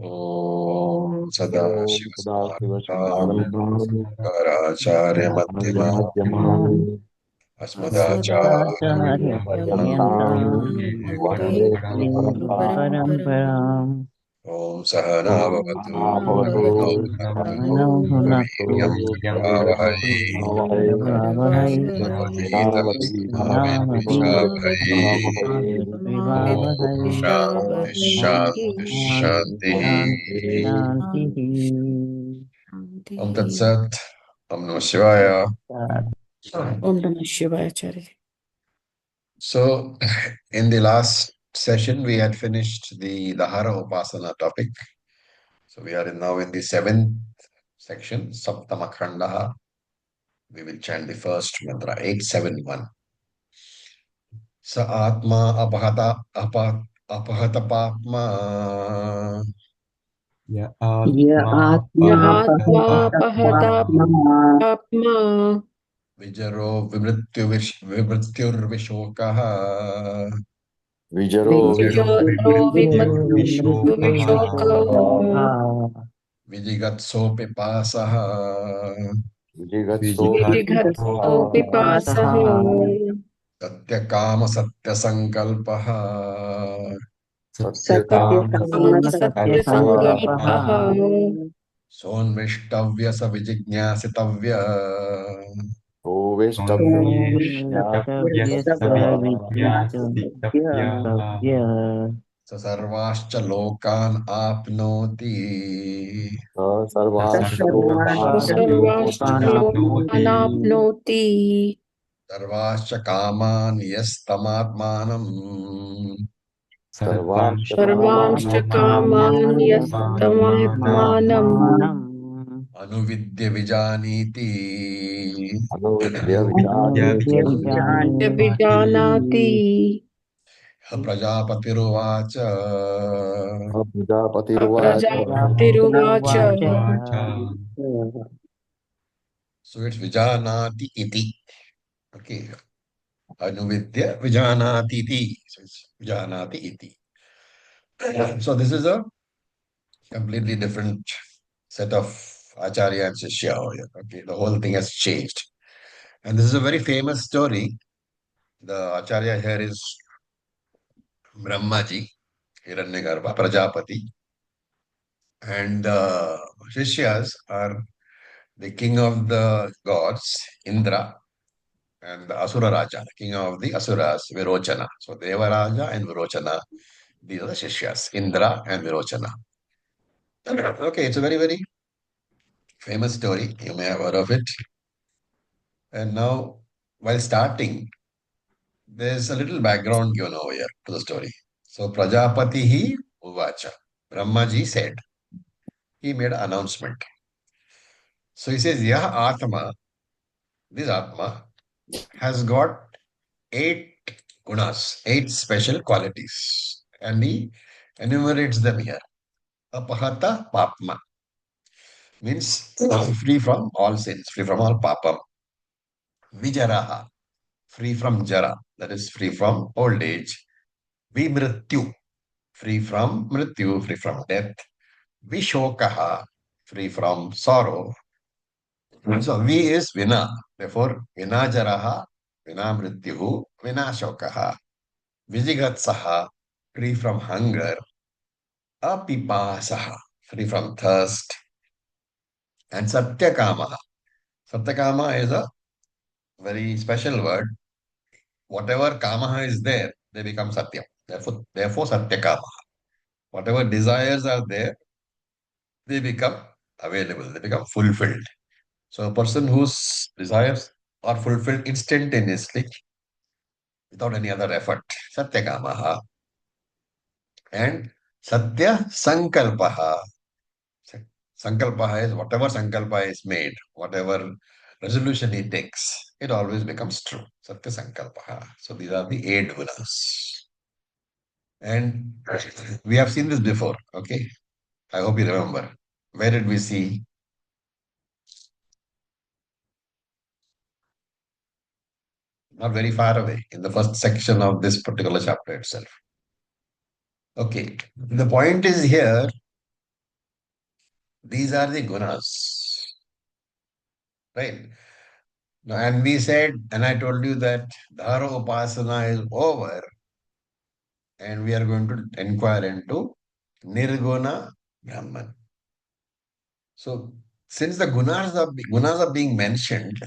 ॐ ॐ सदाशिवसमारम्भां सदाशिवसमारम्भां शङ्कराचार्यमध्यमाम् शङ्कराचार्यमध्यमाम् अस्मदाचार्यपर्यन्तां वन्दे वन्दे गुरुपरम्पराम् गुरुपरम्पराम् ॐ सहना ॐ भवतु भवतु सहनौ सहनौ भुनक्तु भुनक्तु वीर्यं वीर्यं करवावहै करवावहै करवावहै तेजस्विनावधीतमस्तु तेजस्विनावधीतमस्तु मा मा ॐ विद्विषावहै शान्ति शान्ति शान्ति शान्तिः शान्ति शान्तिः ॐ तत्सत् ॐ नमः शिवाय Om Namah Shivaya Acharya. So, in the last session, we had finished the Dahara Upasana topic. So, we are now in the seventh section, Saptama Khandaha. We will chant the first mantra, 871. Sa Atma Apahata Papma य य आत्मा Ya आत्मा Atma Pahata पतितपाप्मा Apma Vijaro Vimrityur Vishokaha विजरो विजयो Vijaro विमृत्युर्विशोकः Vimatvishoka विजयोविशोषः Vijigatsopi Pasaha विजिगत्सोऽपि विजिगत्सो Vijigatso पिपासः Pipasaha Satyakama Satyasankalpaha Satyakam Satyakama Satyakam Satya सत्यसङ्कल्पः सत्यसङ्कल्पः Sankalpaha Sonvishtavya Savijignasitavya को वेष्टव्य सोमेष्टव्यस्य विज्ञासितव्यः विजिज्ञासव्यः Sarvascha Lokan Apnoti स सर्वांश्च सर्वांश्च लोकान् लोकानाप्नोति Sarvashlokanapnoti Sarvascha Kaman Yastamatmanam सर्वांश्च Sarvanscha Kaman Yastamahatmanam सर्वांश्चकामान्यस्तमात्मानम् Anuvidya Vijaniti अनुविद्य अनुविद्य विजानीति विजानीति Vijanati Prajapatiruvacha प्रजापतिरुवाच Prajapatiruvacha प्रजापतिरुवाच So it's Vijanati iti. Okay. Anuvidya Vijanati iti. So it's Vijanati iti. So this is a completely different set of Acharya and Shishya over here. Okay. The whole thing has changed. And this is a very famous story. The Acharya here is Brahmaji, Hiranyagarbha, Prajapati. And Shishyas are the king of the gods, Indra, and the Asura Raja, the king of the Asuras, Virochana. So Devaraja and Virochana, these are the Shishyas, Indra and Virochana. Okay, it's a very, very famous story. You may have heard of it. And now, while starting, there's a little background given over here to the story. So Prajapati hi Uvacha. Brahmaji said, he made an announcement. So he says, Yah Atma, this Atma, has got eight gunas, eight special qualities. And he enumerates them here. Apahata papma means free from all sins, free from all papam. Vijaraha, free from jara, that is free from old age. Vimrityu, free from mrityu, free from death. Vishokaha, free from sorrow. So V is vina. Therefore, vina jaraha, vina mrityuhu, vina shokaha. Vijigatsaha, free from hunger. Apipasaha, free from thirst. And satyakamaha. Satyakama is a very special word. Whatever kamaha is there, they become satyam. Therefore satyakama. Whatever desires are there, they become available, they become fulfilled. So a person whose desires are fulfilled instantaneously without any other effort, satyakamaha. And satya sankalpaha. Sankalpa is whatever sankalpa is made, whatever resolution he takes, it always becomes true. Satya sankalpa. So these are the eight gunas. And we have seen this before, okay? I hope you remember. Where did we see? Not very far away, in the first section of this particular chapter itself. Okay. The point is here, These are the gunas, right? Now, and we said, and I told you that Dharo Upasana is over, and we are going to inquire into Nirguna Brahman. So, since the gunas are being mentioned,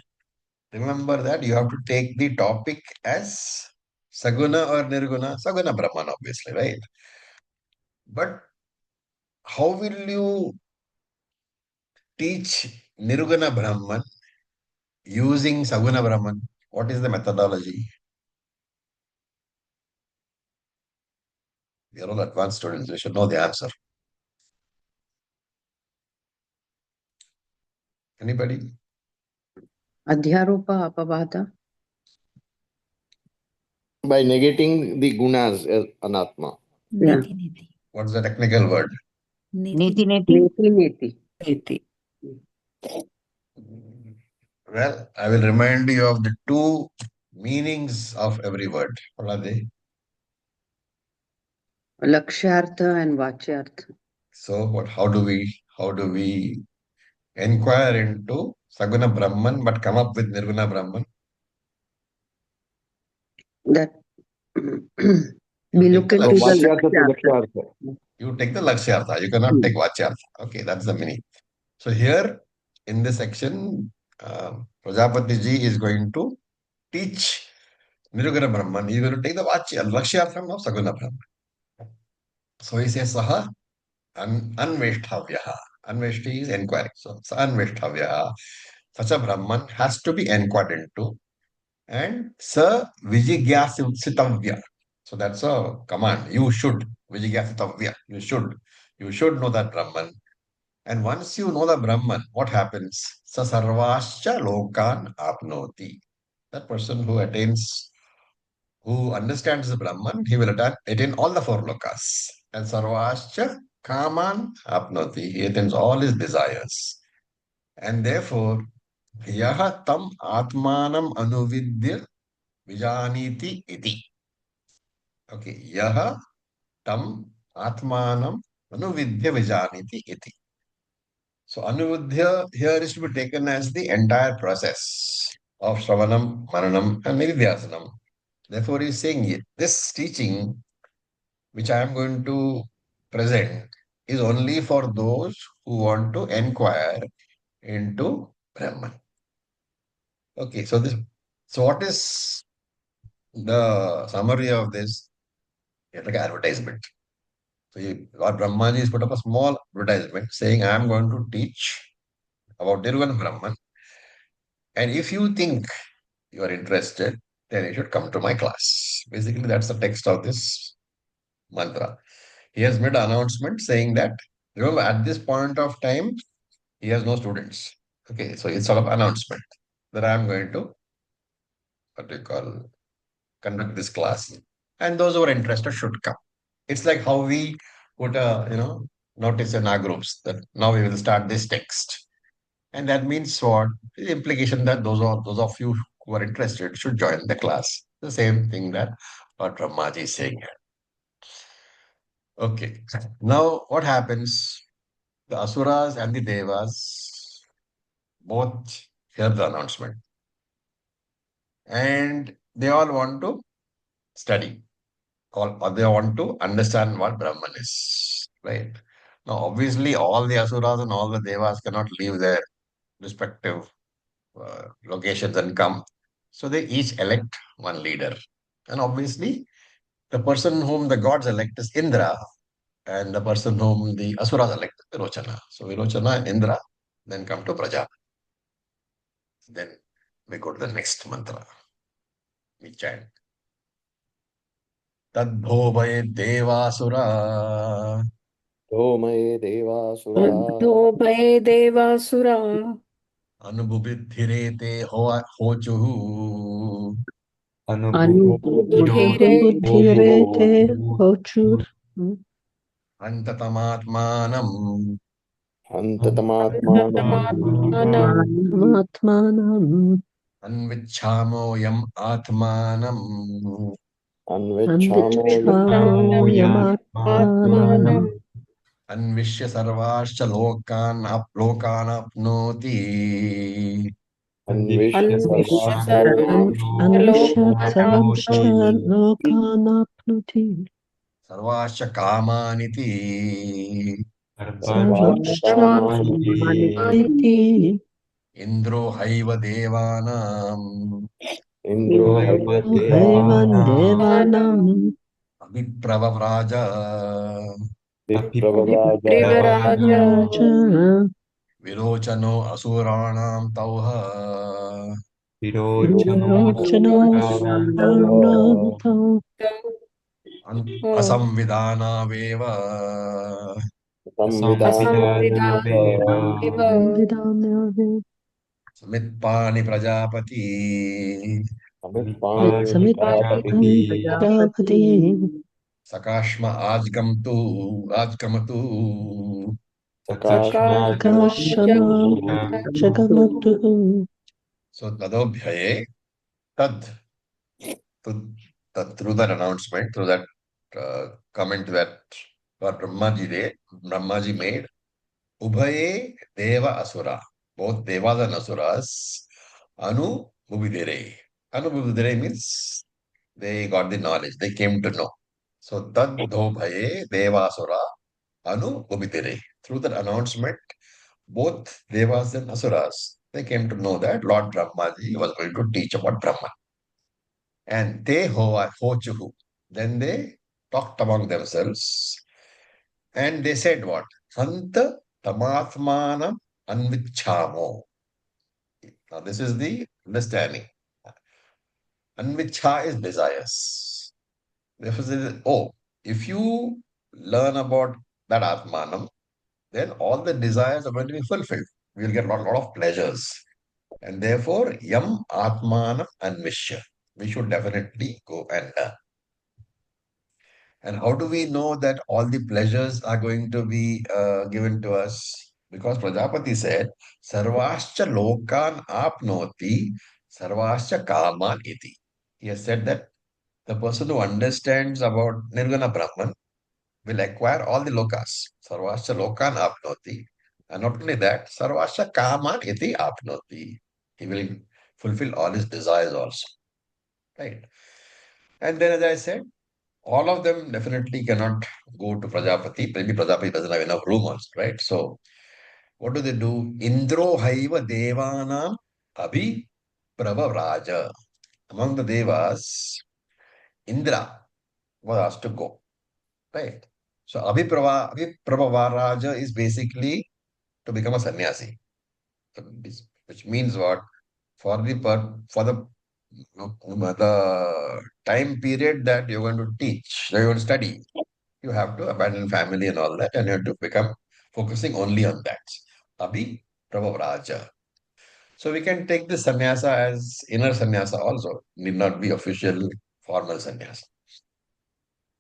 remember that you have to take the topic as Saguna or Nirguna, Saguna Brahman, obviously, right? But how will you teach Nirguna Brahman using Saguna Brahman? What is the methodology? We are all advanced students. We should know the answer. Anybody? Adhyaropa apavada. By negating the gunas as anatma. Yeah. What's the technical word? Neti. Neti. Well, I will remind you of the two meanings of every word. What are they? Lakshyartha and Vachyartha. So, how do we inquire into Saguna Brahman but come up with Nirguna Brahman? That You we take look the into So the Vachyartha to Lakshyartha. Lakshyartha. You take the Lakshyartha. You cannot take Vachyartha. Okay, that's the meaning. So here in this section, Prajapati ji is going to teach Nirguna Brahman. He's going to take the Lakshyartha of Saguna Brahman. So he says Saha Anveshthavyaha. Anveshti is inquiring. So Anveshthavyaha. Such a Brahman has to be inquired into. And Sa Vijigyasitavya. So that's a command. You should. Vijigyasitavya. You should. You should know that Brahman. And once you know the Brahman, what happens? Sa sarvascha lokan apnoti. That person who understands the Brahman, he will attain all the four lokas. And sarvascha kaman apnoti. He attains all his desires. And therefore, yaha tam atmanam anuvidya vijaniti iti. Okay, yaha tam atmanam anuvidya vijaniti iti. So Anubuddhya here is to be taken as the entire process of Shravanam, Mananam, and Nidhyasanam. Therefore, he is saying this teaching, which I am going to present, is only for those who want to inquire into Brahman. Okay, so what is the summary of this? It's like an advertisement. So Lord Brahmaji has put up a small advertisement saying, I am going to teach about Nirvana Brahman. And if you think you are interested, then you should come to my class. Basically, that's the text of this mantra. He has made an announcement saying that, remember, at this point of time, he has no students. Okay, so it's sort of announcement that I am going to, what do you call, conduct this class. And those who are interested should come. It's like how we put a, notice in our groups that now we will start this text. And that means what? The implication that those of you who are interested should join the class. The same thing that what Brahmaji is saying here. Okay. Now what happens? The Asuras and the Devas both hear the announcement. And they all want to study. Or they want to understand what Brahman is. Right? Now obviously all the Asuras and all the Devas cannot leave their respective locations and come. So they each elect one leader. And obviously, the person whom the gods elect is Indra, and the person whom the Asuras elect is Virochana. So Virochana and Indra then come to Praja. Then we go to the next mantra. We chant. Tadbhobhaye devasura Domaya devasura. अधोभये देवासुरा anubhubidhirete hochuhu बुद्धिरे Buddhirete Hochur. antatamatmanam Antatamatmanam. Atmanam. anvichhamo yam atmanam Anvechamo Anvichhamo आत्मानं Yamatmanam. अन्विष्य सर्वाश्च लोकान् आप्नोति अन्विष्य अन्विष्य अन्विष्य सर्वश्च सर्वलोकानाप्नोति लोकानाप्नोति सर्वाश्च कामानिति सर्वश्च सर्वान् इति इन्द्रो have देवानाम् इन्द्रो हैव हैवन् देवानाम् देवानाम् अभिप्रवव्राज विप्रवराज विप्रिवराज राज विरोचनो असुराणां तौह विरोचनो सुराणां असंविधानावेव संविधानामेव असंविधानेव संविधाम्यवे समित्पानि प्रजापति अमित्पाणि समित्तं प्रजापति प्रजापति सकाश्म आजकमतु प्रकाशम सकाशमाजगन्तु जगमतुः सो तदोभ्यये तद through that announcement, through that comment that what Brahmaji made, Ubhaye Deva Asura, both Devas and Asuras, Anu Bhuvidere. Anu Bhuvidere means they got the knowledge, they came to know. So Tad Bhaye Deva Asura, Anu Bhuvidere. Through that announcement, both Devas and Asuras, they came to know that Lord Brahmaji was going to teach about Brahman. And they hochuhu. Then they talked among themselves and they said what? Santa tamatmanam anvichamo. Now this is the understanding. Anvicha is desires. Therefore, they said, oh, if you learn about that atmanam, then all the desires are going to be fulfilled. We will get a lot of pleasures. And therefore, yam atmanam anvishya. We should definitely go and learn. And how do we know that all the pleasures are going to be given to us? Because Prajapati said, Sarvascha lokan apnoti, sarvascha kaman iti. He has said that the person who understands about Nirguna Brahman will acquire all the lokas. Sarvascha lokan apnoti. And not only that, sarvascha kaman iti apnoti. He will fulfill all his desires also. Right. And then as I said, all of them definitely cannot go to Prajapati. Maybe Prajapati doesn't have enough room also, right? So what do they do? Indro haiva devanam abhi pravaraja. Among the devas, Indra was asked to go, right? So abhipravaraja is basically to become a sannyasi, which means what? For the time period that you're going to teach, you're going to study, you have to abandon family and all that, and you have to become focusing only on that. Abhi Prabhavraja. So we can take this sannyasa as inner sannyasa also, need not be official formal sannyasa.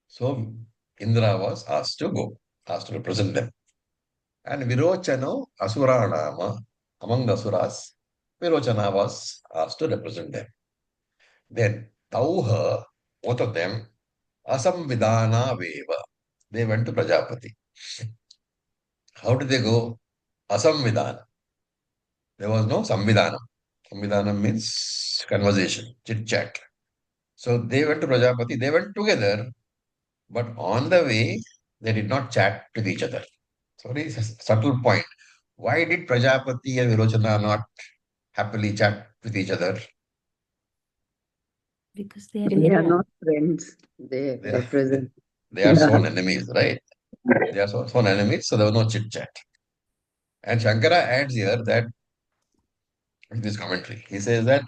So Indra was asked to go, asked to represent them. And Virochano Asuranama, among the Asuras, Virochana was asked to represent them. Then Tauha, both of them, Asamvidana Veva. They went to Prajapati. How did they go? Asamvidana. There was no Samvidhanam. Samvidhanam means conversation, chit chat. So they went to Prajapati, they went together, but on the way, they did not chat with each other. So very subtle point. Why did Prajapati and Virochana not happily chat with each other? because they They are are not friends. They They are, represent. they are sworn enemies, right? They are sworn enemies, so there was no chit chat. And Shankara adds here that in this commentary, he says that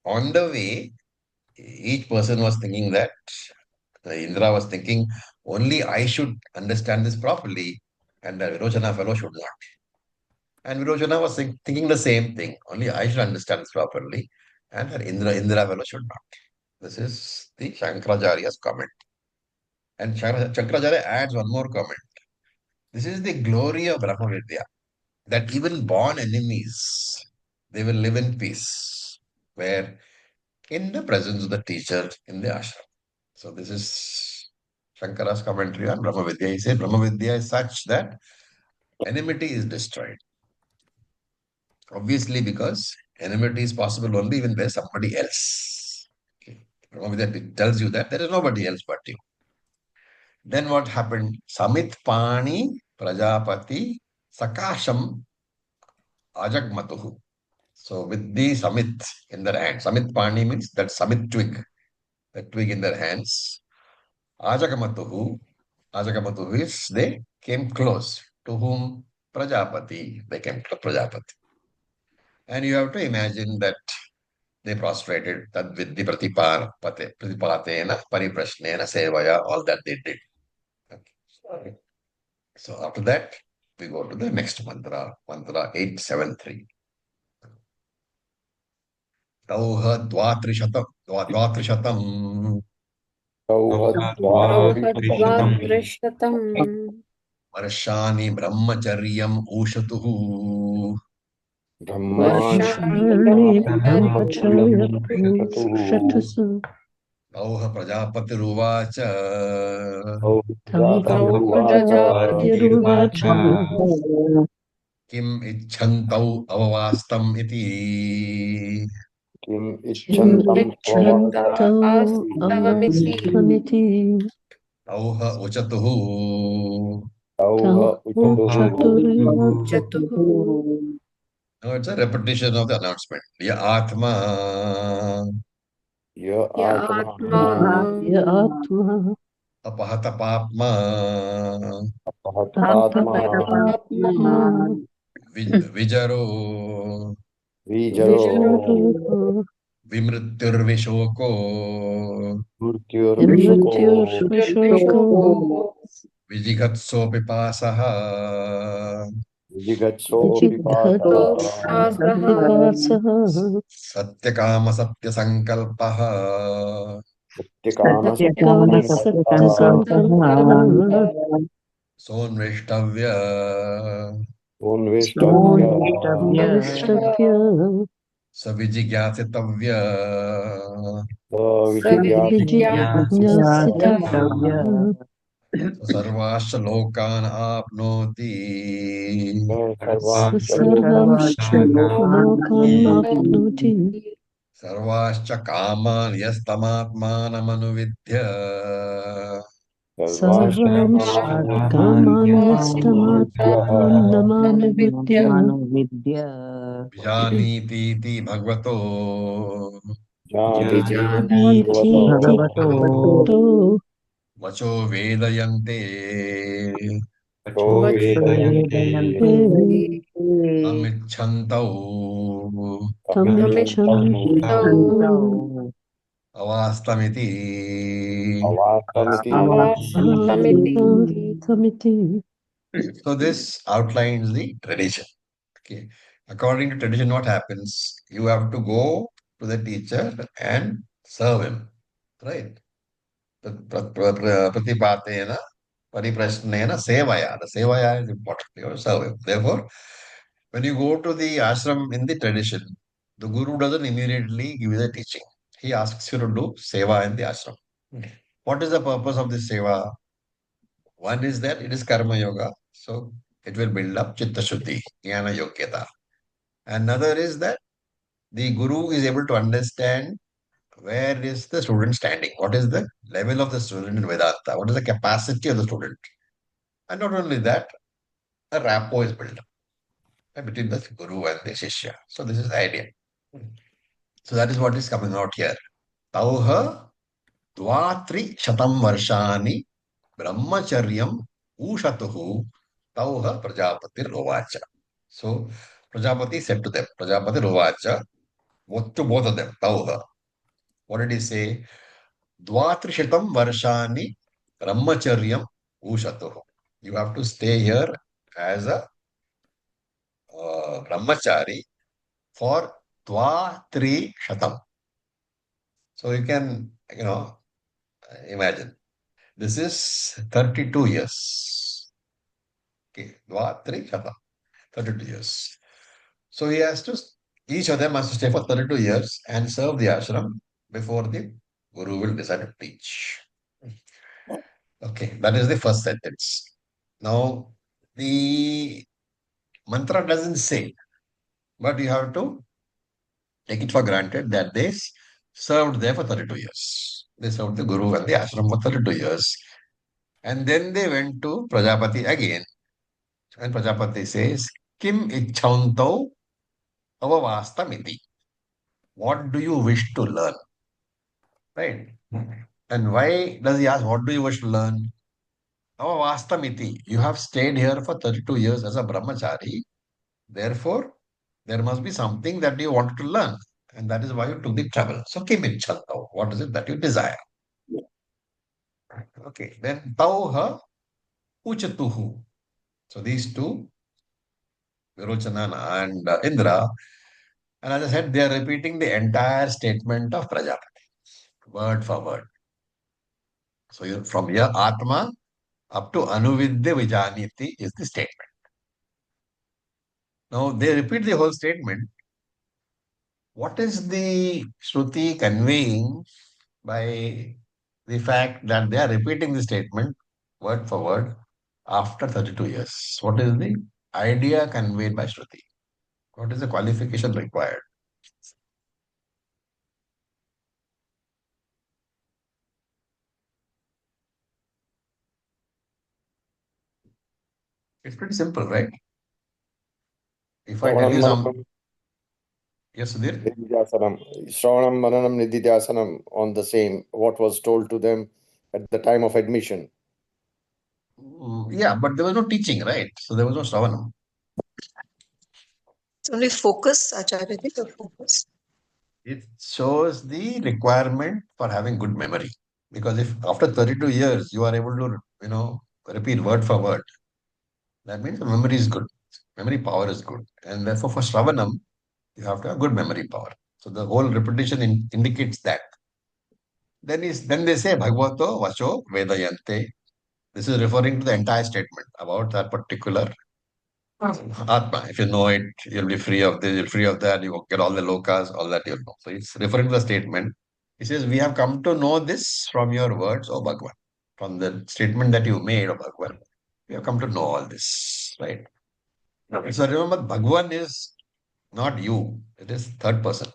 on the way, each person was thinking that Indra was thinking only I should understand this properly, and the Virochana fellow should not. And Virochana was thinking the same thing, only I should understand this properly, and the Indra fellow should not. This is the Shankaracharya's comment. And Shankaracharya adds one more comment. This is the glory of Brahma Vidya, that even born enemies, they will live in peace, where in the presence of the teacher in the ashram. So this is Shankara's commentary on Brahma Vidya. He said Brahma Vidya is such that enmity is destroyed. Obviously, because enmity is possible only when there's somebody else. Okay. Brahma Vidya tells you that there is nobody else but you. Then what happened? Samit Pani Prajapati Sakasham Ajagmatuhu. So with the Samit in their hand, Samit Pani means that Samit twig, the twig in their hands. Ajagamatuhu, Ajagamatuhu is they came close. To whom? Prajapati. They came to Prajapati. And you have to imagine that they prostrated tad vidhi pratipatena pariprashnena sevaya, all that they did. Okay. So after that, we go to the next mantra, mantra 873. Tauha dvatrishatam सौहद्वारिशतम् द्वादशतम् varshani brahmacharyam ushatuhu. ब्रह्माणि वर्षाणि वर्षाणि ब्रह्मचर्यम् ब्रह्मचर्यम् ब्रह्मचर्यपुरुषतसु Tauha prajapatiruvacha तौ तौ प्रजापतिरुवाच प्रजापतिरुवाच kim ichhantau avavastam iti. किम् किम् इच्छन्तम् इच्छन्तौ स्ववास्तवमिति अवास्तमिति Tauha uchatuhu. तौ तौह उचतुः चतुः Now it's a repetition of the announcement. Ya Atma य य आत्मा आत्मा य आत्मा Apahata Papma अपहतात्मा अपरमात्मा अपरमात्मा Vijaro विजरो विजरुः Vimrityurvishoko मृत्युर्विशोको मृत्युर्विशोको Vijigatso Pipasaha विजिगत्सो पिपासः पिपासः विजिघटोपिपासः Satyakama Satyasankalpaha सत्यकामसत्यसङ्कल्पः सत्यकामसत्यसङ्कल्पः Sonveshtavya सोन्वेष्टव्य अन्वेष्टव्य Savijigyasitavya. विजिज्ञासितव्य विजिज्ञासितव्य Sarvasya Lokan Apnoti. सर्वांश्च सर्वांश्च लोकान्नाप्नोति Sarvasya Kaman Yastamatmananuvidya. सर्वांश्च सर्वांश्च कामान् यस्तमात्मानमानुविद्य Vijaniti Bhagavato. जानीति जानीतीति भगवतो भगवतो Vacho Vedayante. तो वेदयन्ते ते Amichantau. तमिच्छन्तौ तमिच्छन्तौ Avastamiti. अवास्तमिति अवास्तमिति आवास्तमिति So this outlines the tradition. Okay. According to tradition, what happens? You have to go to the teacher and serve him. Right? Pratipatena, pariprashnena, sevaya. The sevaya is important. You have to serve him. Therefore, when you go to the ashram in the tradition, the guru doesn't immediately give you the teaching. He asks you to do seva in the ashram. What is the purpose of this seva? One is that it is karma yoga, so it will build up chitta shuddhi, jnana yogyata. Another is that the guru is able to understand where is the student standing, what is the level of the student in Vedanta, what is the capacity of the student. And not only that, a rapport is built up between the guru and the shishya. So this is the idea. So that is what is coming out here. Tauha dvatri shatam varshani brahmacharyam ushatuhu tauha prajapatir rovacha. So Prajapati said to them, Prajapati rovacha, what to both of them, tauha. What did he say? Dvatrishatam varshani brahmacharyam ushatuhu. You have to stay here as a brahmachari for dvatri shatam. So you can, imagine. This is 32 years. Okay, dvatri shatam, 32 years. So he has to, each of them has to stay for 32 years and serve the ashram before the guru will decide to teach. Okay, that is the first sentence. Now, the mantra doesn't say, but you have to take it for granted that they served there for 32 years. They served the Guru and the ashram for 32 years. And then they went to Prajapati again. And Prajapati says, Kim ichhanto avavastamiti. What do you wish to learn? Right? And why does he ask, what do you wish to learn? Avavastamiti. You have stayed here for 32 years as a brahmachari. Therefore, there must be something that you wanted to learn. And that is why you took the travel. So, Kim ichhanto. What is it that you desire? Okay. Then tauha uchatuhu. So these two, Virochana and Indra, and as I said, they are repeating the entire statement of Prajapati, word for word. So from here, Atma up to Anuvidya Vijaniti is the statement. Now they repeat the whole statement. What is the Shruti conveying by the fact that they are repeating the statement word for word after 32 years? What is the idea conveyed by Shruti? What is the qualification required? It's pretty simple, right? If I tell Shravanam you some, Mananam yes, Sudhir? Nididhyasanam. Shravanam Mananam Nididhyasanam on the same, what was told to them at the time of admission. Yeah, but there was no teaching, right? So there was no Shravanam. It's only focus, Acharya, the focus. It shows the requirement for having good memory. Because if after 32 years you are able to, repeat word for word, that means the memory is good. Memory power is good. And therefore for Shravanam, you have to have good memory power. So the whole repetition indicates that. Then they say Bhagavato Vacho Vedayante. This is referring to the entire statement about that particular Atma. If you know it, you'll be free of this, you'll free of that, you get all the lokas, all that you'll know. So it's referring to the statement. He says, we have come to know this from your words, O Bhagwan. From the statement that you made, O Bhagwan. We have come to know all this, right? Okay. So remember, Bhagwan is not you, it is third person.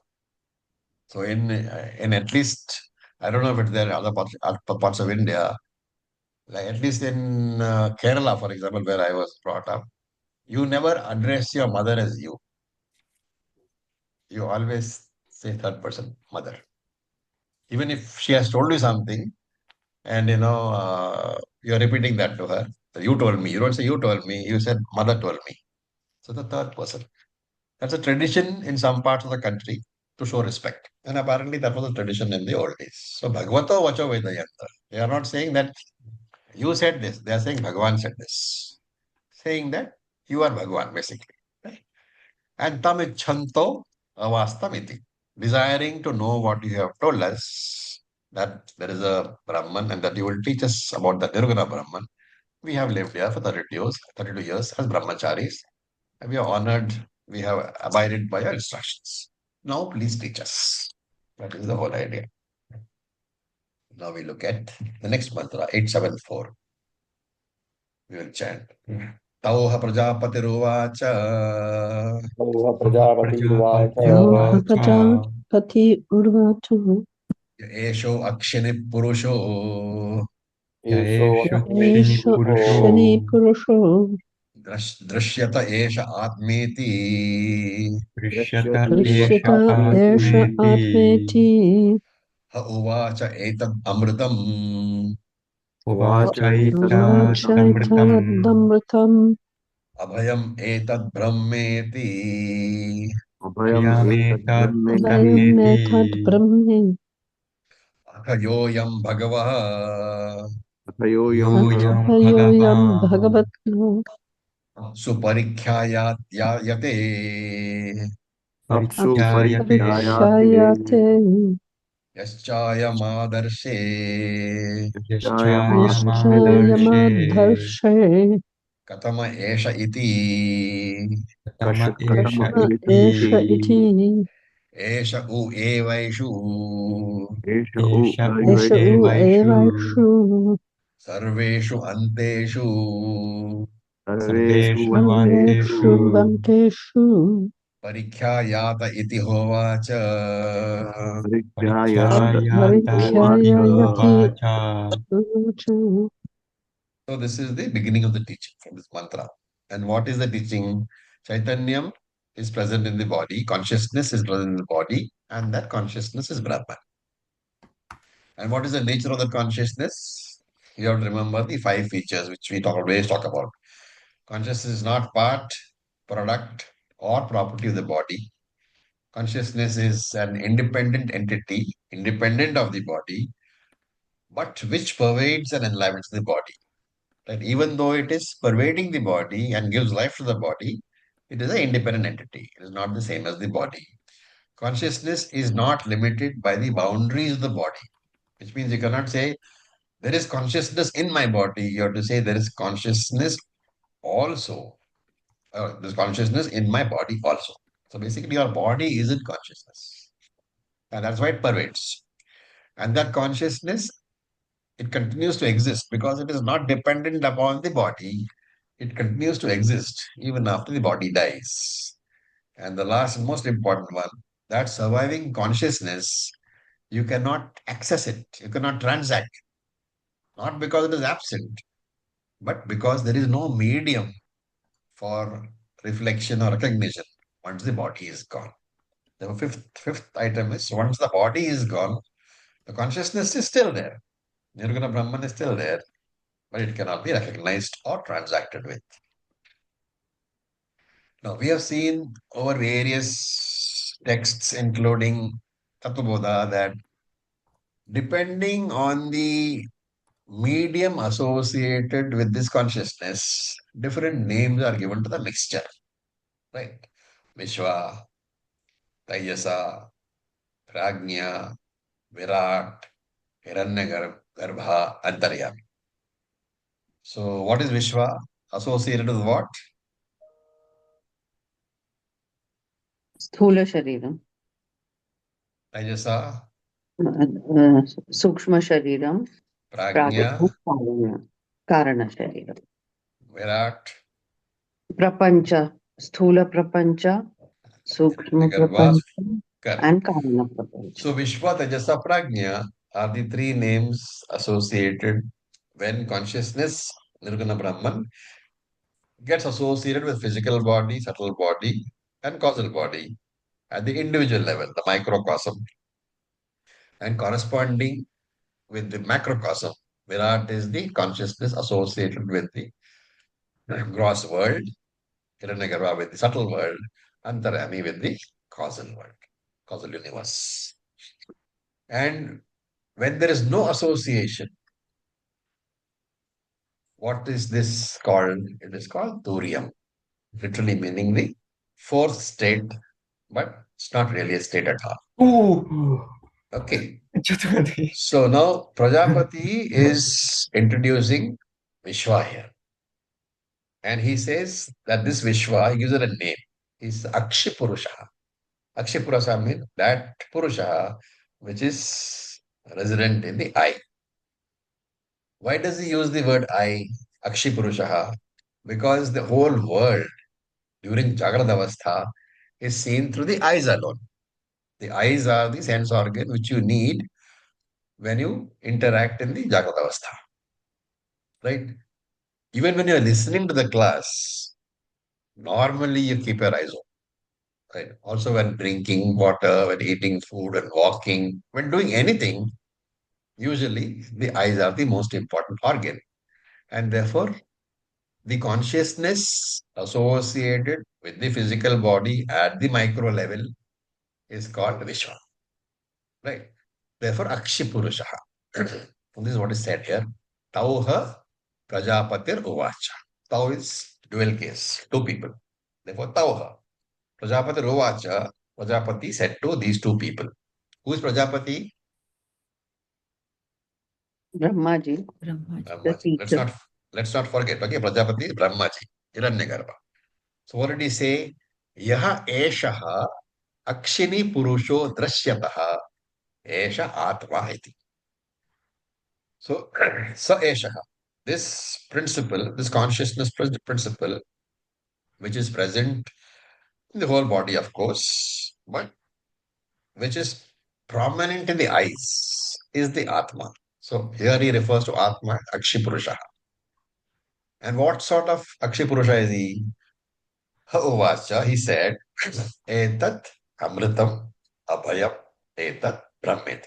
So in at least, I don't know if it's there in other parts of India, like at least in Kerala, for example, where I was brought up, you never address your mother as you. You always say third person, mother. Even if she has told you something and you're repeating that to her. You told me. You don't say you told me. You said mother told me. So the third person. That's a tradition in some parts of the country to show respect. And apparently that was a tradition in the old days. So Bhagavato Vacho Vedayanta. They are not saying that you said this. They are saying Bhagavan said this. Saying that you are Bhagavan, basically. Right? And tamichanto avastamiti. Desiring to know what you have told us, that there is a Brahman and that you will teach us about the Nirguna Brahman. We have lived here for 32 years as brahmacharis. And we are honored, we have abided by your instructions. Now please teach us. That is the whole idea. Now we look at the next mantra, 874. We will chant. Tauha Prajapatiruvacha. Prajapati योः Uvacha. Prajapati उर्वाचः Esho Akshini Purusho. Esho एष शनि पुरुषो Drishyata Esha Atmeti. दृश्यत एष आत्मेति Ha Uvacha Etad Amritam. उवाचैतदमृतम् Abhayam Etad Brahmeti. Abhayam Etad Brahmeti अभयमेतत् Brahme Akhayoyam Bhagavah. Athayoyam अभयोऽयं भगवत् Suparikhyayat Yate. Apsu परीक्षायाते Parikhyayate Yaschayamadarse. निश्चयमधर्षे Katama Esha Iti. Kashatama न एष इति Iti Esha U Evaishu. Esha एष उ एवैषु सर्वेषु अन्तेषु सर्वेषु सर्वेषु वन्देषु सर्वेषु वन्तेषु परिख्यायात इति होवाच. परित्यायात परिख्यायात उवाच इति परिख्यायति उवाच. उवाच. So this is the beginning of the teaching from this mantra. And what is the teaching? Chaitanyam is present in the body, consciousness is present in the body, and that consciousness is Brahman. And what is the nature of the consciousness? You have to remember the five features which we always talk about. Consciousness is not part, product, or property of the body. Consciousness is an independent entity, independent of the body, but which pervades and enlivens the body. Right? Even though it is pervading the body and gives life to the body, it is an independent entity. It is not the same as the body. Consciousness is not limited by the boundaries of the body, which means you cannot say, there is consciousness in my body. You have to say, there is consciousness also. There's consciousness in my body also. So basically, your body isn't consciousness. And that's why it pervades. And that consciousness, it continues to exist because it is not dependent upon the body. It continues to exist even after the body dies. And the last and most important one, that surviving consciousness, you cannot access it, you cannot transact, not because it is absent, but because there is no medium for reflection or recognition once the body is gone. The fifth item is once the body is gone, the consciousness is still there. Nirguna Brahman is still there, but it cannot be recognized or transacted with. Now, we have seen over various texts, including Tattva that depending on the medium associated with this consciousness, different names are given to the mixture, right? Vishwa, Tayasa, Prajna, Virat, Hiranyagarbha, Antaryami. So, what is Vishwa associated with what? स्थूलशरीरं Tayasa, सूक्ष्मशरीरं प्राज्ञं Prajna, कारणशरीरं Virat, प्रपञ्च स्थूलप्रपञ्च Hiranyagarbha, सूक्ष्मप्रपञ्च correct. and कारणप्रपञ्च. So Vishwa, Tajasa, Prajna are the three names associated when consciousness, Nirguna Brahman, gets associated with physical body, subtle body, and causal body at the individual level, the microcosm, and corresponding with the macrocosm. Virat is the consciousness associated with the gross world, Hiranyagarbha with the subtle world, Antarami with the causal world, causal universe. And when there is no association, what is this called? It is called Turiam, literally meaning the fourth state, but it's not really a state at all. Okay. So now Prajapati is introducing Vishwa here. And he says that this Vishwa, he gives it a name. He's Akshipurusha. Akshipurusha means that Purusha which is resident in the eye. Why does he use the word I, Akshipurusha? Because the whole world during Jagrada Avastha is seen through the eyes alone. The eyes are the sense organ which you need when you interact in the Jagrada Avastha. Right? Even when you're listening to the class, normally you keep your eyes open. Right? Also, when drinking water, when eating food and walking, when doing anything, usually the eyes are the most important organ. And therefore, the consciousness associated with the physical body at the micro level is called Vishwa. Right? Therefore, Akshipurushaha. This is what is said here. Tauha Prajapatir Uvacha. Tau is dual case, two people. Therefore, Tauha. Prajapatir Uvacha, Prajapati said to these two people. Who is Prajapati? Brahmaji the Brahmaji. teacher. Let's not forget. Okay, Prajapati is Brahmaji, Hiranyagarbha. So what did he say? Yaha eshaha akshini purusho drishyataha esha atma iti. So, sa eshaha. this principle, this consciousness principle, which is present in the whole body, of course, but which is prominent in the eyes, is the Atma. So here he refers to Atma, Akshipurusha. And what sort of Akshipurusha is he? Uvacha, he said, Etat Amritam Abhayam Etat Brahmeti.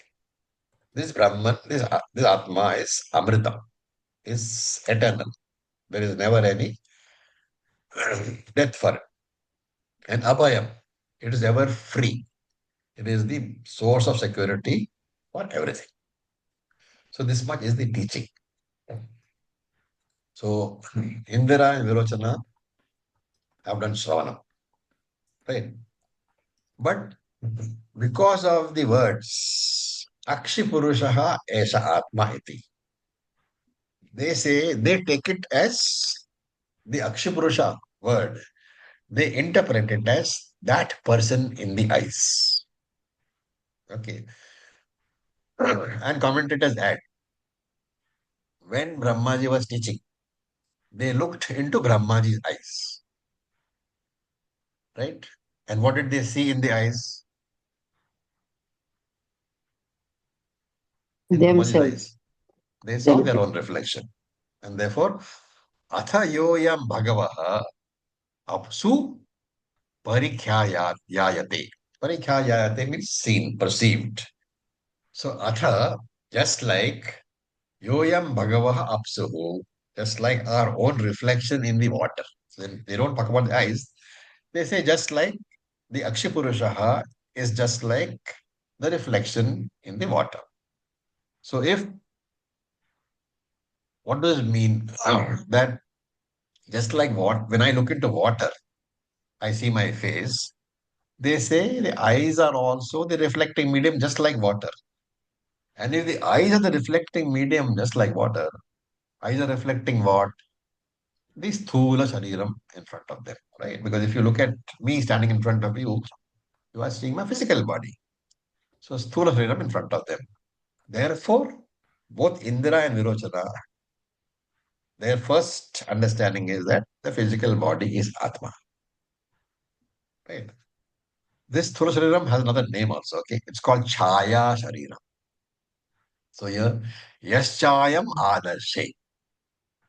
This Brahman, this Atma is Amritam, is eternal. There is never any death for it. And Abhayam, it is ever free. It is the source of security for everything. So this much is the teaching. So Indira and Virochana have done Shravanam, right? But because of the words Akshipurushaha Esha Atma iti, they say they take it as the Akshipurusha word. They interpret it as that person in the eyes. Okay. And commentators add, when Brahmaji was teaching, they looked into Brahmaji's eyes, right? And what did they see in the eyes? In Brahmaji's Themselves. eyes, they saw their Themselves. own reflection. And therefore, Atha yoyam bhagavaha apsu parikhyayate. Parikhyayate means seen, perceived. So Atha, just like yoyam bhagavaha apsuhu, just like our own reflection in the water. So they don't talk about the eyes. They say just like the Akshipurushaha is just like the reflection in the water. So what does it mean? That just like when I look into water, I see my face. They say the eyes are also the reflecting medium, just like water. And if the eyes are the reflecting medium, just like water, eyes are reflecting what? The sthula shariram in front of them, right? Because if you look at me standing in front of you, you are seeing my physical body. So sthula shariram in front of them. Therefore, both Indra and Virochana, their first understanding is that the physical body is Atma, right? This Sthula Shariram has another name also, okay? It's called Chaya Shariram. So here, Yaschayam Adarshe.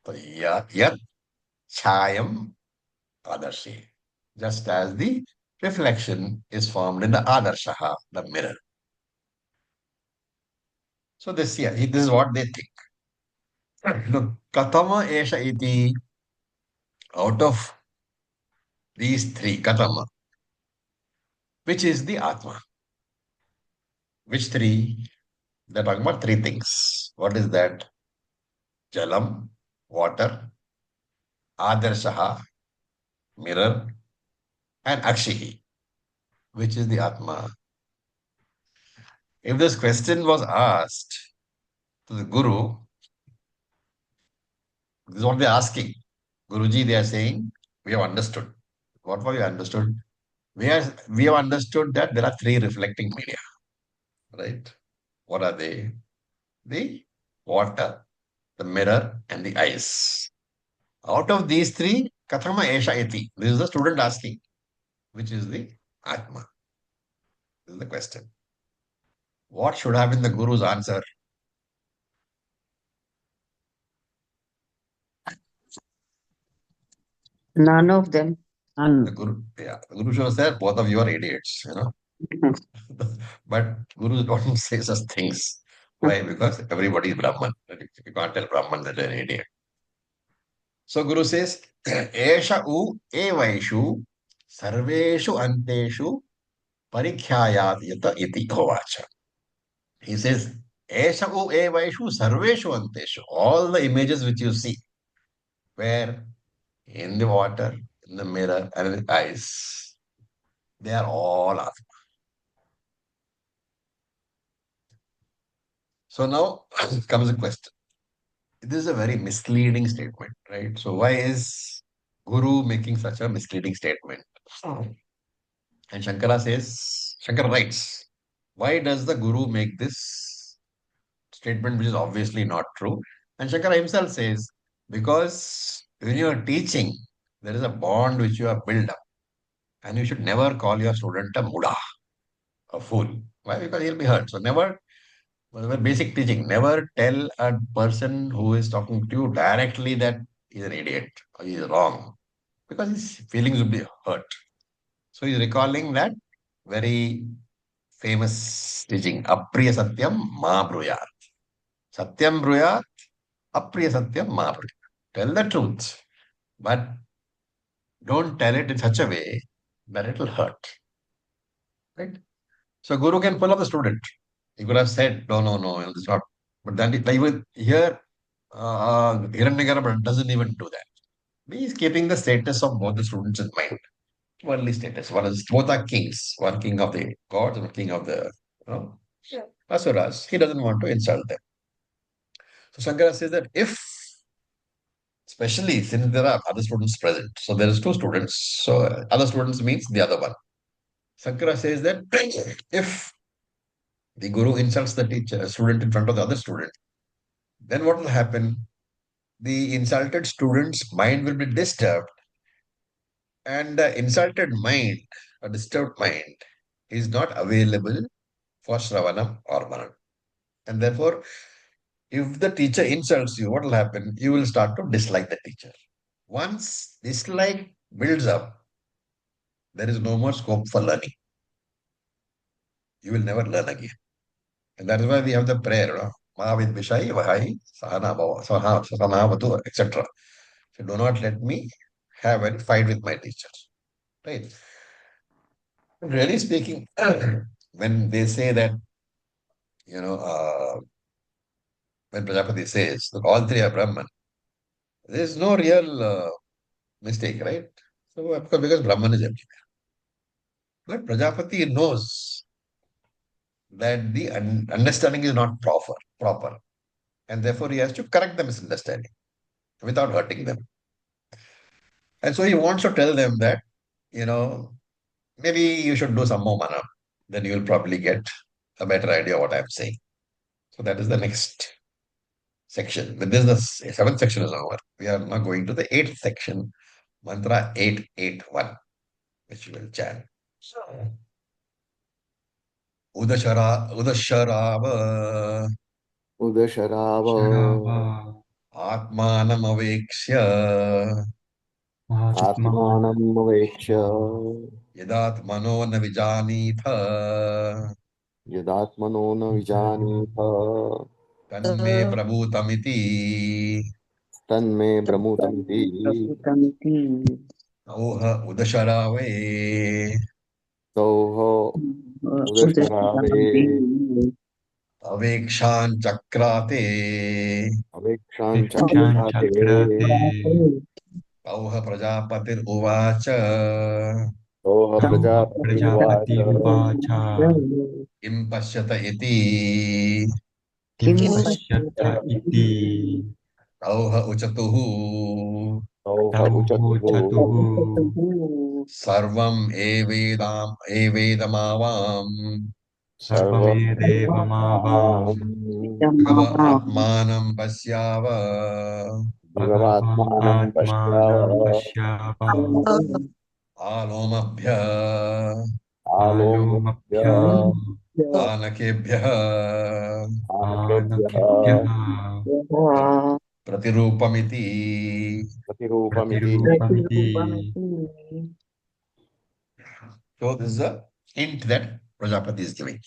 So Yat Chayam Adarshe. Just as the reflection is formed in the Adarshaha, the mirror. So this is what they think. Look, Katama Esha iti, out of these three, Katama, which is the Atma? Which three? They're talking about three things. What is that? Jalam, water, Adarshaha, mirror, and Akshihi, which is the Atma. If this question was asked to the Guru, this is what they're asking. Guruji, they are saying, we have understood. What have you understood? We have understood that there are three reflecting media, right? What are they? The water, the mirror, and the eyes. Out of these three, Kathama Esha Eti. This is the student asking, which is the Atma. This is the question. What should have been the Guru's answer? None of them. The Guru should have said, both of you are idiots, you know. But Gurus don't say such things. Why? Because everybody is Brahman. You can't tell Brahman that they're an idiot. So Guru says, Esha u evaishu sarveshu anteshu parikhyayat yata iti hovacha. He says, Esha u evaishu sarveshu anteshu. All the images which you see, where in the water, in the mirror, and in the eyes, they are all Atma. So now comes the question. This is a very misleading statement, right? So why is Guru making such a misleading statement? And Shankara writes, why does the Guru make this statement which is obviously not true? And Shankara himself says, Because when you are teaching, there is a bond which you have built up. And you should never call your student a muda, a fool. Why? Because he'll be hurt. So never, basic teaching, never tell a person who is talking to you directly that he's an idiot or he's wrong. Because his feelings will be hurt. So he's recalling that very famous teaching, Apriya Satyam Ma Bruyat. Satyam Bruyat, Apriya Satyam Ma Bruyat. Tell the truth, but don't tell it in such a way that it will hurt. Right? So Guru can pull up the student. He could have said, no, no, no, this is not. But then even here, Hiranyagarbha doesn't even do that. He is keeping the status of both the students in mind. Worldly status. One is both are kings. One king of the gods, one king of the asuras. He doesn't want to insult them. So Shankara says that if, especially since there are other students present, so there is two students. So other students means the other one. Shankara says that if the guru insults the teacher, student in front of the other student, then what will happen? The insulted student's mind will be disturbed, and the insulted mind, a disturbed mind, is not available for Shravanam or Manam. And therefore, if the teacher insults you, what will happen? You will start to dislike the teacher. Once dislike builds up, there is no more scope for learning. You will never learn again. And that is why we have the prayer, Mahavid Vishai, Vahai, Sahana Bhava, Sahanavatu, etc. So do not let me have a fight with my teachers. Right? Really speaking, when they say that, when Prajapati says that all three are Brahman, there is no real mistake, right? So, because Brahman is everywhere. But Prajapati knows that the understanding is not proper, and therefore he has to correct the misunderstanding without hurting them. And so he wants to tell them that, maybe you should do some more mana. Then you will probably get a better idea of what I'm saying. So that is the next section. With this, the seventh section is over. We are now going to the eighth section, mantra 881, which we will chant. So, Udasharava Udasharava Sharava Atmanamavekshya Atman Atmanam Avekshya Yadatmano na vijanitha Yadatmano na Vijanitha Tanme prabhutamiti Tanme Brahmutamiti प्रभुतमिति Auha Udasharave Soho उदस्तामि Udasharave Avekshan Chakrate Avekshan Vikshan Chakrate Chakrate Auha Prajapatir Uvacha Soha Tauha Prajapati Prajapati Uvacha Uvacha Kim Pashyata iti Kim किं Pashyata iti Auha Uchatuhu Soha Tauho Uchatuhu Chatuhu Sarvam Evedamavam Sarvam Sarvavedevamavam Bhagava Atmanam Pasyava Bhagavam Bhagavatmanam Atmanam Pashyava Pashyava Alomabhya Alomya Alomabhya Anakebhya Anakebhya Anakebhya Pratirupamiti. Pratirupamiti Pratirupamiti. So this is a hint that Prajapati is giving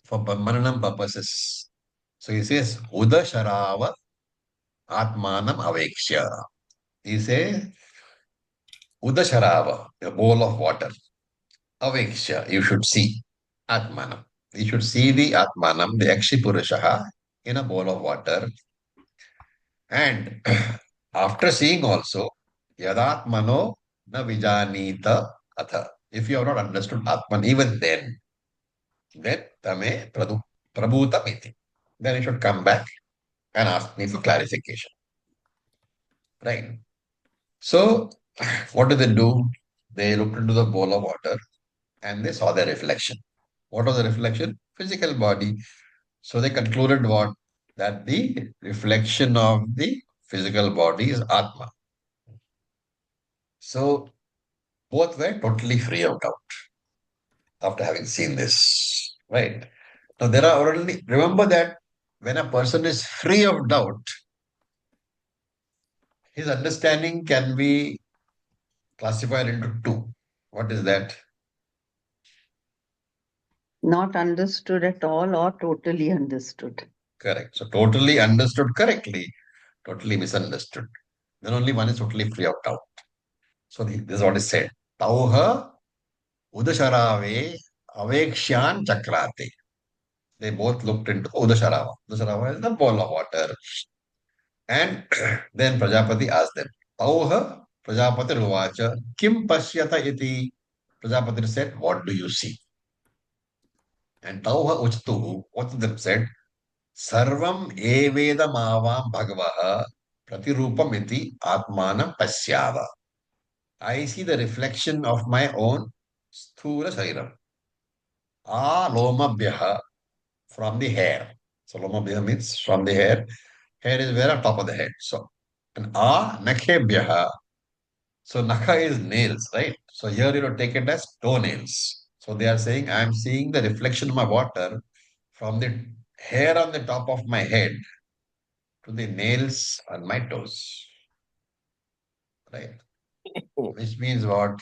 for Mananam purposes. So he says, Uda Sharava Atmanam Avekshya. He says, Uda Sharava, a bowl of water. Avekshya, you should see Atmanam. You should see the Atmanam, the Akshipurushaha, in a bowl of water. And after seeing also, Yadatmano na vijanita atha. If you have not understood Atman, even then tame prabhutamiti. Then you should come back and ask me for clarification. Right. So, what did they do? They looked into the bowl of water and they saw their reflection. What was the reflection? Physical body. So they concluded what? That the reflection of the physical body is Atma. So both were totally free of doubt after having seen this. Right. Now there are only, remember that when a person is free of doubt, his understanding can be classified into two. What is that? Not understood at all or totally understood. Correct. So totally understood correctly, totally misunderstood. Then only one is totally free of doubt. So this is what is said. Tauha udasharave avekshan chakrate. They both looked into Udasharava. Udasharava is the bowl of water. And then Prajapati asked them, Tauha Prajapati Ruvacha Kim Pashyata iti. Prajapati said, what do you see? And Tauha Uchtuhu, both of them said, Sarvam eveda mavam bhagavaha pratirupam iti atmanam pasyava. I see the reflection of my own sthula shariram. Lomabhyaha, from the hair. So lomabhyaha means from the hair. Hair is where on top of the head. So and nakhebhyaha. So nakha is nails, right? So here you take it as toenails. So they are saying I am seeing the reflection of my water from the hair on the top of my head to the nails on my toes. Right? Which means what?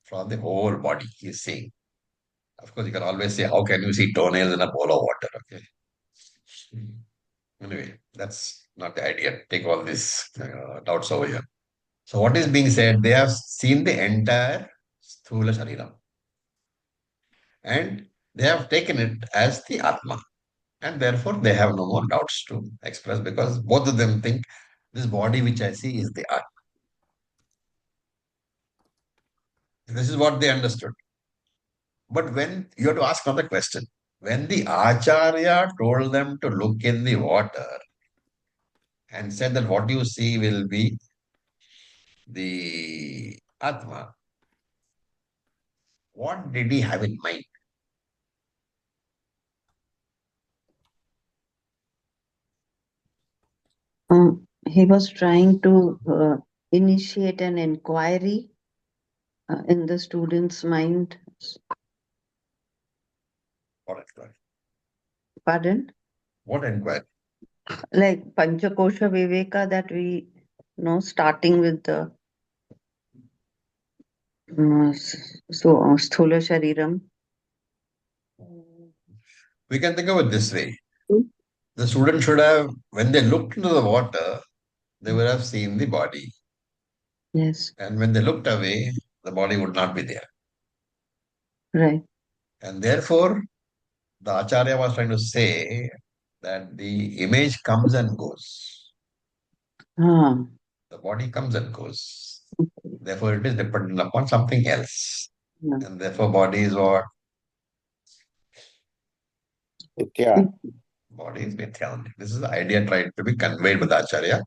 From the whole body, he is saying. Of course, you can always say, how can you see toenails in a bowl of water? Okay. Anyway, that's not the idea. Take all these doubts over here. So what is being said? They have seen the entire Sthula Shariram. And they have taken it as the Atma. And therefore, they have no more doubts to express because both of them think this body which I see is the Atma. This is what they understood. But when you have to ask another question, when the Acharya told them to look in the water and said that what you see will be the Atma, what did he have in mind? He was trying to initiate an inquiry in the student's mind. What inquiry? Pardon? What inquiry? Like Panchakosha Viveka that we know, starting with the Sthula Shariram. We can think of it this way. The student should have, when they looked into the water, they would have seen the body. Yes, And when they looked away, the body would not be there. right. And therefore, the Acharya was trying to say that the image comes and goes. Ah, The body comes and goes. Therefore, it is dependent upon something else. yeah. And therefore, body is what? Nitya. Body is Mithya. This is the idea tried to be conveyed by the Acharya,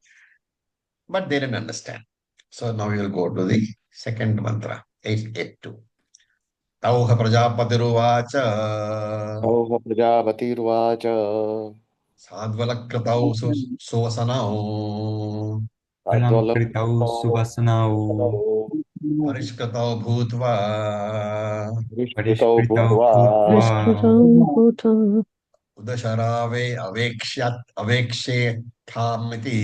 but they didn't understand. So now we will go to the second mantra, 882. Tauha Prajapatiruvacha Auha Prajapatiruvacha Sadvalakratau Suvasanau अलङ्कृतौ सुवसनौ Parishkratau Bhutva Vishkrutau परिष्कृतौ Bhutva भूत्वा Udasharave Avekshe Thamiti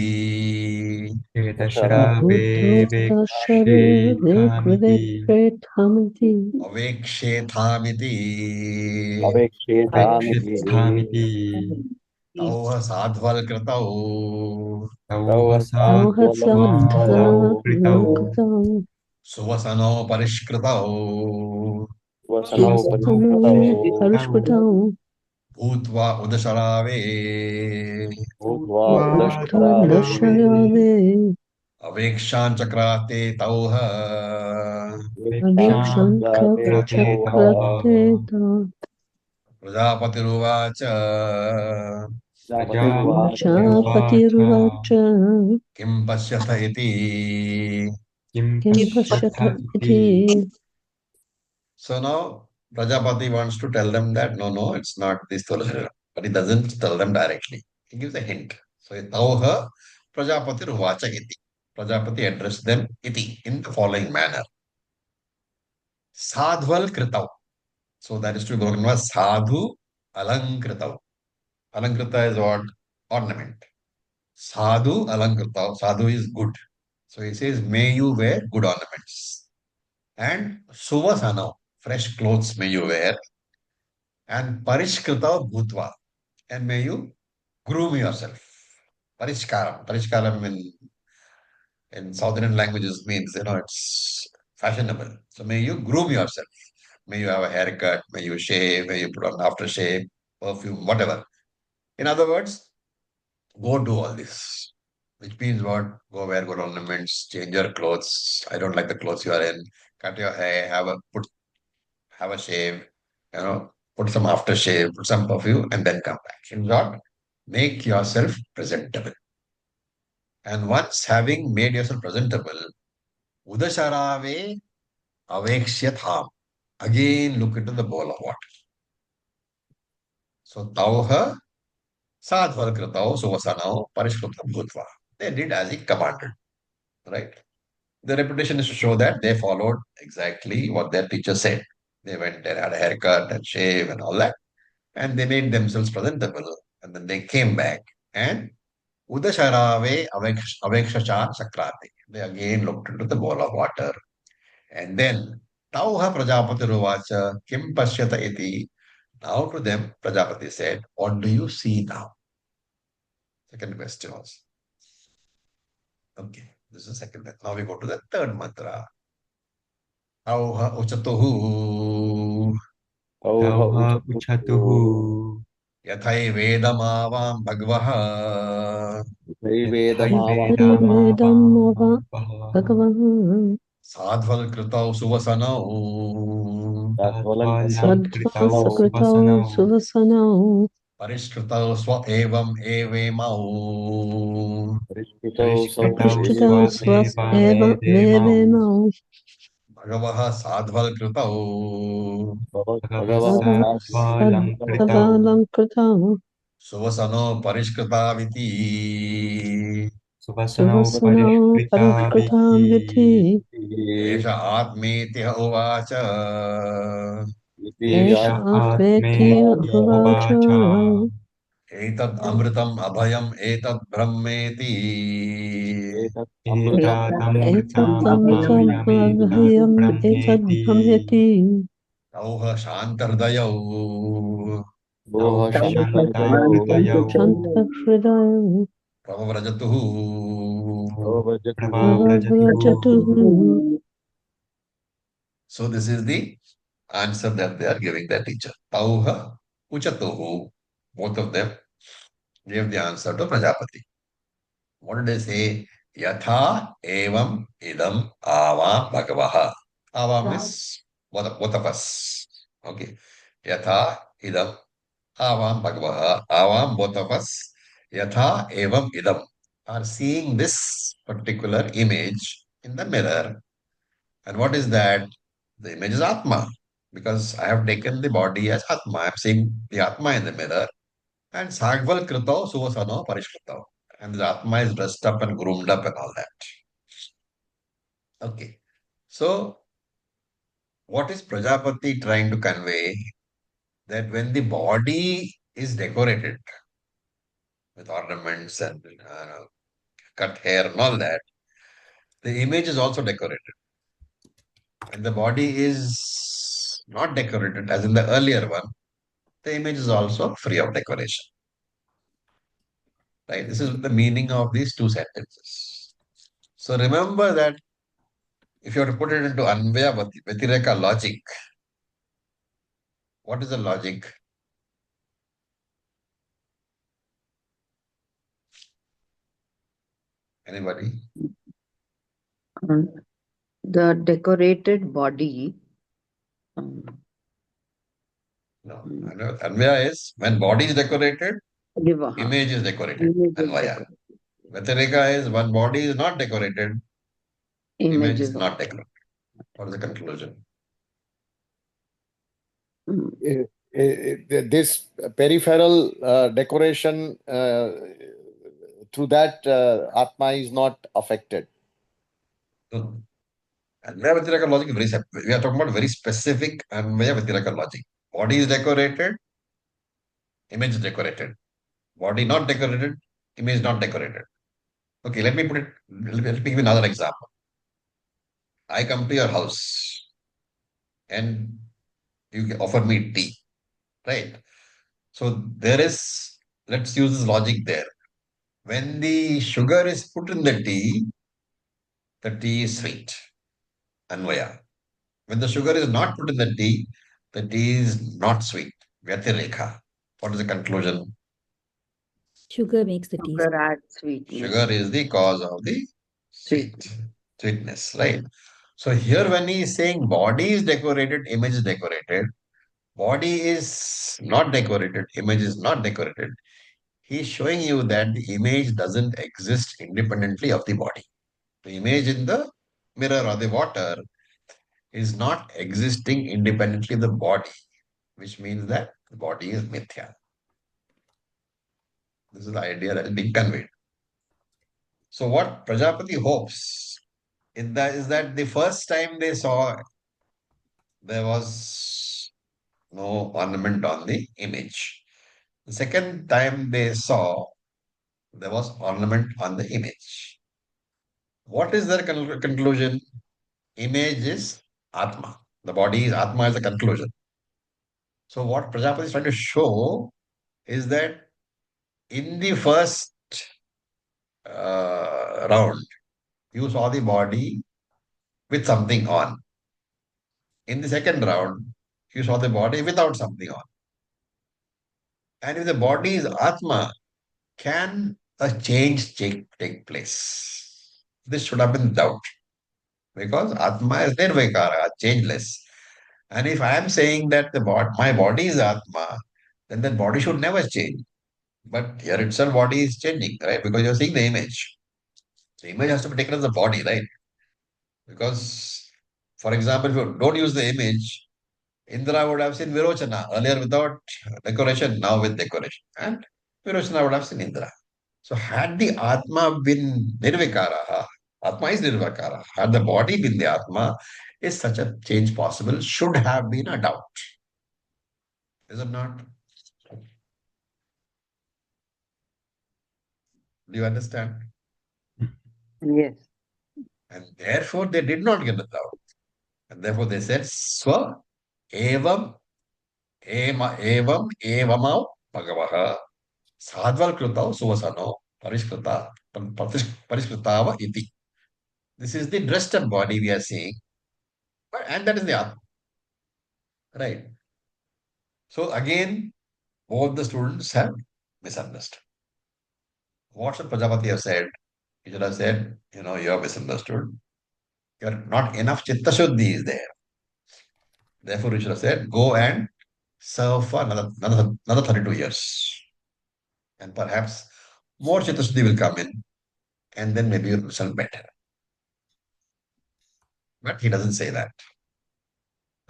चेतश्रावे वेक्षेखामिति Avekshe Thamiti Avekshedhamiti अवेक्षिस्थामिति Tauha Sadvalkratau तौ Saudvalatau साध्वलकृतौ Suvasanau Parishkratau Vasanau Parishkratau तौ Bhutva Udasharave Bhutva दशयावे Udashkarave Avekshan Chakrate Tauha वेक्षां Vikshantkrate चक्रते तौ Tauha Prajapatiruvacha प्रजापतिरुवाच Kim Pashyatha iti. किं पश्यथ इति So now Prajapati wants to tell them that no, it's not this Tulasara. But he doesn't tell them directly. He gives a hint. So Tauha Prajapati Ruvacha iti. Prajapati addressed them iti in the following manner. Sadhval kritau. So that is to be broken was sadhu alankritau. Alankrita is what? Ornament. Sadhu alankritau. Sadhu is good. So he says, may you wear good ornaments. And suvasana, fresh clothes may you wear. And parishkrita bhutva. And may you groom yourself. Parishkaram. Parishkaram in South Indian languages means, it's fashionable. So may you groom yourself. May you have a haircut, may you shave, may you put on aftershave, perfume, whatever. In other words, go do all this. Which means what? Go wear good ornaments, change your clothes. I don't like the clothes you are in. Cut your hair, have a shave, put some aftershave, put some perfume, and then come back. In short, make yourself presentable. And once having made yourself presentable, Udasharave Avekshyat. Again, look into the bowl of water. So, Tauha Sadhvar Kritao Suvasanao Parishkruta Bhutva. They did as he commanded. Right? The reputation is to show that they followed exactly what their teacher said. They went and had a haircut and shave and all that. And they made themselves presentable. And then they came back and Udasharave Avekshacha Sakrati. They again looked into the bowl of water. And then Tauha Prajapati Ruvacha Kim Pashyata iti. Now to them, Prajapati said, what do you see now? Second question was. Okay, this is the second. Now we go to the third mantra. Auha uchatuhu Tauha Tauha Uchatuhu yathai vedamavam bhagavaha Vedamava Vedamava Bhagavaha Bhagavan sadhval kritau suvasanau Tadvalam Sadhva Kritau Sakritau Suvasanau Suvasanau parishkritau swa evam evemau Parishkritau Prashtitau Swa Svas Eva Eva Medemau Mevemau bhagavaha sadhval kritau Bhagavasa Dvalam Kritau Sadhavalankritau suvasanau parishkritaviti Suvasanau Suvasanau Parishkrita Parishkritam Viti Viti एष आत्मेति उवाच Esha Esha Atmeti Atmeti Uvacha Uvacha एतद् अमृतम् अभयम् एतद् ब्रह्मेति Etadamritam Etattamritam abhayame tad Abhayam Etad brahmeti Brahmeti तौः शान्तहृदयौ Tauha Shanta Hridayau Shanta Hridayam प्रव्रजतुः Pravavrajatu. Pravavrajatu So this is the answer that they are giving their teacher. Tauha uchatuhu. Both of them gave the answer to Prajapati. What did they say? Yatha evam idam avam bhagavaha. Avam is both of us. Okay. Yatha idam avam bhagavaha. Avam, both of us. Yatha evam idam are seeing this particular image in the mirror. And what is that? The image is Atma. Because I have taken the body as Atma. I am seeing the Atma in the mirror. And Sagval Krito Suvasano Parishkrito. And the Atma is dressed up and groomed up and all that. Okay. So, what is Prajapati trying to convey? That when the body is decorated with ornaments and cut hair and all that, the image is also decorated. When the body is not decorated, as in the earlier one, the image is also free of decoration. Right? This is the meaning of these two sentences. So remember that if you have to put it into Anvaya Vyatireka logic, what is the logic? Anybody? The decorated body. No. Anvaya is when body is decorated, Vivaha. image is decorated. Image is Anvaya. decorated. Vyatireka is when body is not decorated, image is is not decorated. What is the conclusion? This peripheral decoration through that Atma is not affected. No. Anvaya Vyatireka logic is very we are talking about very specific Anvaya Vyatireka logic. Body is decorated, image is decorated. Body not decorated, image not decorated. Okay, let me put it, let me give you another example. I come to your house and you offer me tea, right? So there is, let's use this logic there. When the sugar is put in the tea is sweet, Anvaya. When the sugar is not put in the tea is not sweet, Vyatireka. What is the conclusion? Sugar makes the tea. Sugar adds sweetness. Sugar is the cause of the sweetness, right? So here when he is saying body is decorated, image is decorated, body is not decorated, image is not decorated, he is showing you that the image doesn't exist independently of the body. The image in the mirror or the water is not existing independently of the body, which means that the body is mithya. This is the idea that is being conveyed. So what Prajapati hopes is that the first time they saw there was no ornament on the image. The second time they saw there was ornament on the image. What is their conclusion? Image is Atma. The body is Atma as a conclusion. So what Prajapati is trying to show is that in the first round, you saw the body with something on. In the second round, you saw the body without something on. And if the body is Atma, can a change take place? This should have been doubt. Because Atma is nirvikara, changeless. And if I am saying that my body is Atma, then that body should never change. But here itself, body is changing, right? Because you're seeing the image. The image has to be taken as the body, right? Because, for example, if you don't use the image, Indra would have seen Virochana earlier without decoration, now with decoration. And Virochana would have seen Indra. So, had the Atma been Nirvikara, Atma is Nirvikara, had the body been the Atma, is such a change possible? Should have been a doubt. Is it not? Do you understand? Yes. And therefore, they did not get the doubt. And therefore, they said, Swa evam evamau bhagavaha sadval krutau suvasano parishkrutava iti. This is the dressed up body we are seeing. And that is the Atma. Right. So again, both the students have misunderstood. What should Prajapati have said? He should have said, you have misunderstood. You're not enough chitta shuddhi is there. Therefore, he should have said, go and serve for another 32 years. And perhaps more chitta shuddhi will come in, and then maybe you'll listen better. But he doesn't say that.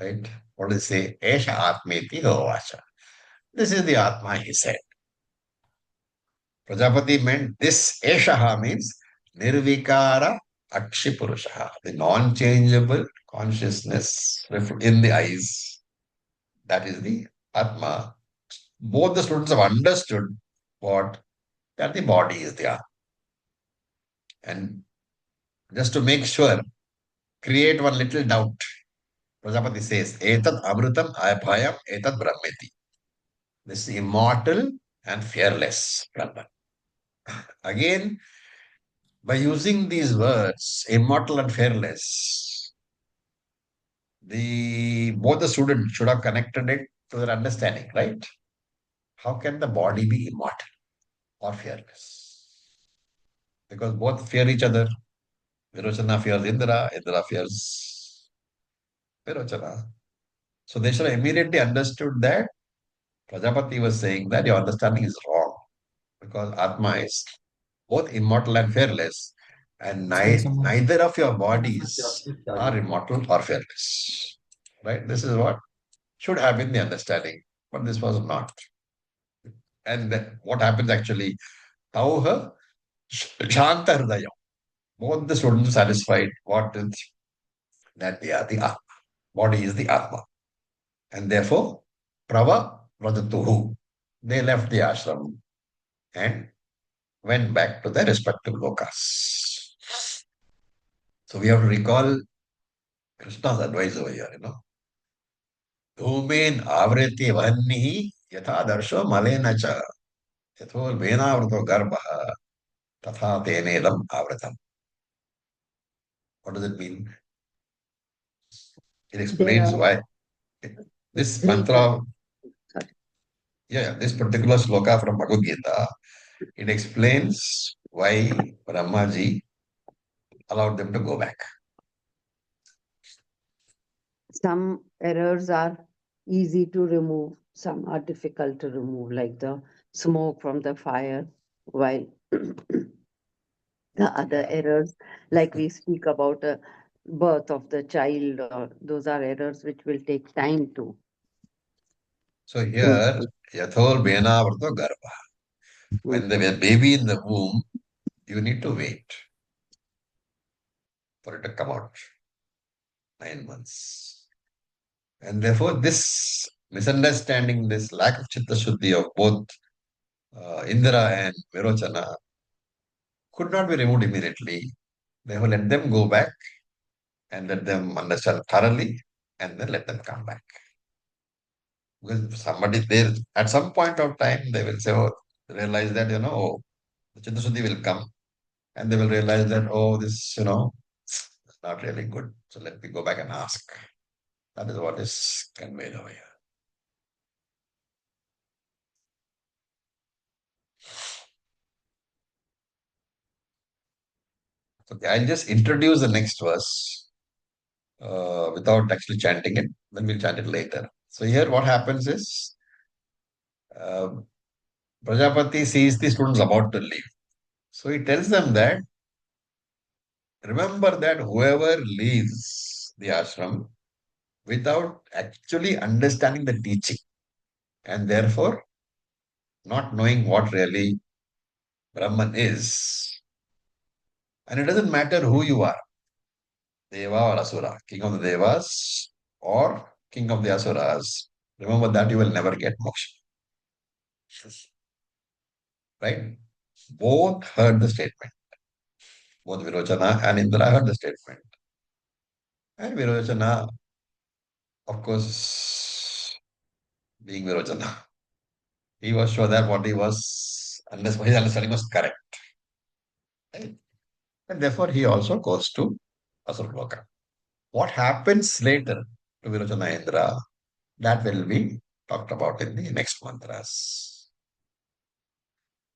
Right? What does he say? Esha Atmeti Hovacha. This is the Atma, he said. Prajapati meant this Eshaha means Nirvikara Akshipurushaha, the non-changeable consciousness in the eyes. That is the Atma. Both the students have understood what? That the body is the Atma. And just to make sure, create one little doubt. Prajapati says, Etat Amrutam Abhayam Etat Brahmeti. This is immortal and fearless Brahman. Again, by using these words, immortal and fearless, both the students should have connected it to their understanding, right? How can the body be immortal or fearless? Because both fear each other. Virochana fears Indra, Indra fears Virochana. So they should have immediately understood that Prajapati was saying that your understanding is wrong. Because Atma is both immortal and fearless, and neither of your bodies are immortal or fearless. Right? This is what should have been the understanding, but this was not. And then what happens actually? Tauha Shanta Hridayam. Both the students satisfied what is that they are the Atma. Body is the Atma. And therefore, Prava Vrajatuhu. They left the ashram and went back to their respective lokas. So we have to recall Krishna's advice over here, Dhumen avriti vannihi yatha darsho malena cha yathol venavrato garbha tatha tenedam avratam. What does it mean? It explains why this mantra, this particular sloka from Bhagavad Gita, it explains why Brahmaji allowed them to go back. Some errors are easy to remove, some are difficult to remove, like the smoke from the fire, while the other errors, like we speak about a birth of the child, those are errors which will take time to. So here, yathol venavrato garbha. When the baby in the womb, you need to wait for it to come out. 9 months. And therefore, this misunderstanding, this lack of chitta shuddhi of both Indra and Virochana could not be removed immediately. Therefore, let them go back and let them understand thoroughly and then let them come back. Because somebody there, at some point of time, they will say, realize that, the chitta shuddhi will come and they will realize that, this, is not really good. So let me go back and ask. That is what is conveyed over here. Okay, I'll just introduce the next verse without actually chanting it. Then we'll chant it later. So here what happens is uh, Prajapati sees the students about to leave. So he tells them that remember that whoever leaves the ashram without actually understanding the teaching and therefore not knowing what really Brahman is, and it doesn't matter who you are, Deva or Asura, king of the Devas or king of the Asuras, remember that you will never get moksha. Right? Both heard the statement. Both Virochana and Indra heard the statement. And Virochana, of course, being Virochana, he was sure that what he was, unless his understanding was correct. Right? And therefore, he also goes to Asurloka. What happens later to Virochana Indra, that will be talked about in the next mantras.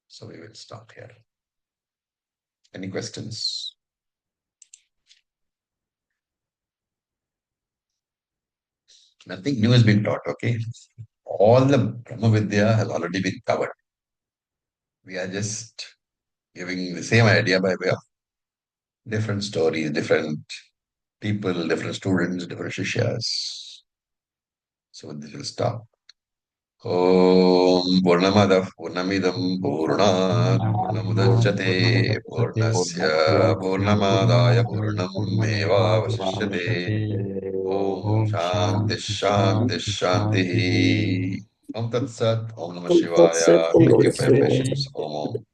So we will stop here. Any questions? Nothing new has been taught, okay? All the Brahma Vidya has already been covered. We are just giving the same idea by way of different stories, different people, different students, different shishyas. So this will stop. Om Purnamadav Purnamidam Purnat Purnamudachyate Purnasya Purnamadaya Purnam Eva Vasishyate Om Shanti Shanti Shanti Om Tat Sat Om Namah That's it. Shivaya. Thank you for your patience. Om Om.